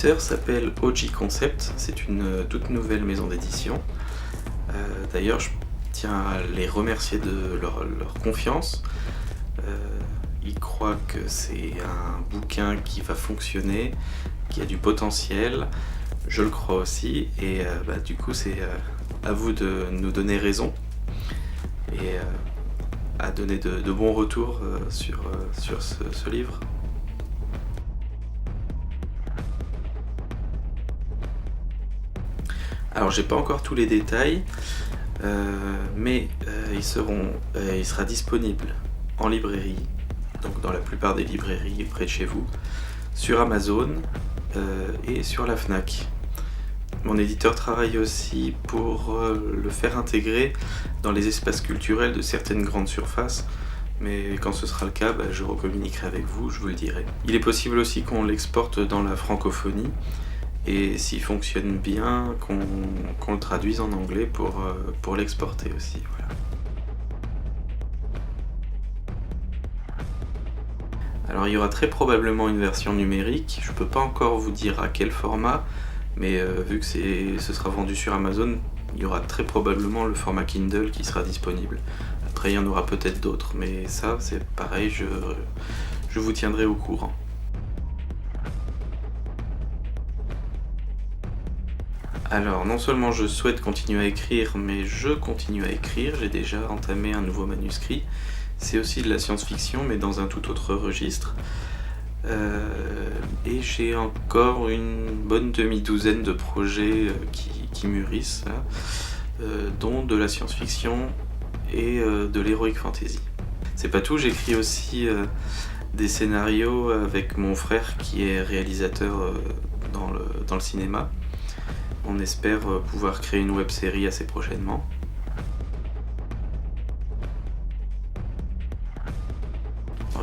l'éditeur s'appelle OG Concept, c'est une toute nouvelle maison d'édition. D'ailleurs, je tiens à les remercier de leur confiance. Ils croient que c'est un bouquin qui va fonctionner, qui a du potentiel. Je le crois aussi, et du coup c'est à vous de nous donner raison et à donner de bons retours sur ce livre. Alors j'ai pas encore tous les détails, mais il sera disponible en librairie, donc dans la plupart des librairies près de chez vous, sur Amazon et sur la Fnac. Mon éditeur travaille aussi pour le faire intégrer dans les espaces culturels de certaines grandes surfaces, mais quand ce sera le cas, je recommuniquerai avec vous, je vous le dirai. Il est possible aussi qu'on l'exporte dans la francophonie, et s'il fonctionne bien, qu'on le traduise en anglais pour l'exporter aussi. Voilà. Alors il y aura très probablement une version numérique, je ne peux pas encore vous dire à quel format, mais vu que ce sera vendu sur Amazon, il y aura très probablement le format Kindle qui sera disponible. Après il y en aura peut-être d'autres, mais ça c'est pareil, je vous tiendrai au courant. Alors non seulement je souhaite continuer à écrire, mais je continue à écrire, j'ai déjà entamé un nouveau manuscrit. C'est aussi de la science-fiction, mais dans un tout autre registre. Et j'ai encore une bonne demi-douzaine de projets qui mûrissent, là, dont de la science-fiction et de l'heroic fantasy. C'est pas tout, j'écris aussi des scénarios avec mon frère qui est réalisateur dans le cinéma. On espère pouvoir créer une web-série assez prochainement.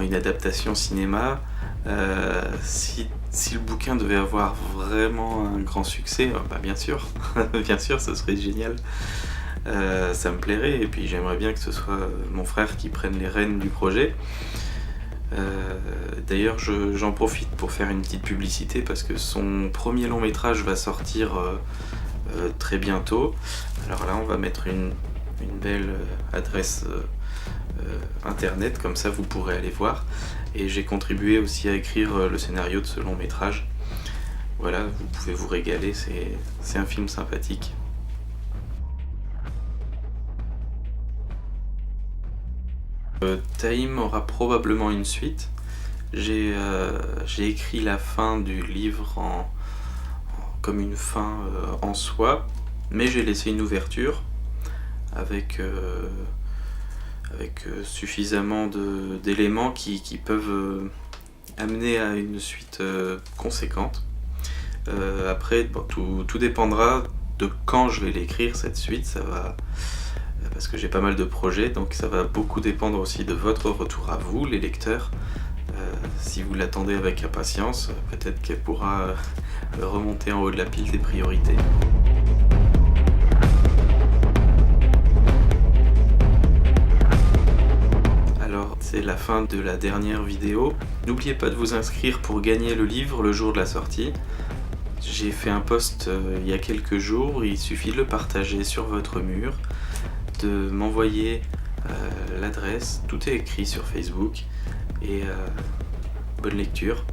Une adaptation cinéma, si le bouquin devait avoir vraiment un grand succès, bien sûr, bien sûr, ce serait génial. Ça me plairait, et puis j'aimerais bien que ce soit mon frère qui prenne les rênes du projet. D'ailleurs, j'en profite pour faire une petite publicité parce que son premier long métrage va sortir très bientôt. Alors là, on va mettre une belle adresse internet, comme ça vous pourrez aller voir. Et j'ai contribué aussi à écrire le scénario de ce long métrage. Voilà, vous pouvez vous régaler, c'est un film sympathique. Taïm aura probablement une suite. J'ai écrit la fin du livre comme une fin en soi, mais j'ai laissé une ouverture avec suffisamment d'éléments qui peuvent amener à une suite conséquente. Après, tout dépendra de quand je vais l'écrire, cette suite, parce que j'ai pas mal de projets, donc ça va beaucoup dépendre aussi de votre retour à vous, les lecteurs. Si vous l'attendez avec impatience, peut-être qu'elle pourra remonter en haut de la pile des priorités. C'est la fin de la dernière vidéo. N'oubliez pas de vous inscrire pour gagner le livre le jour de la sortie. J'ai fait un post il y a quelques jours, il suffit de le partager sur votre mur, de m'envoyer l'adresse, tout est écrit sur Facebook, et bonne lecture.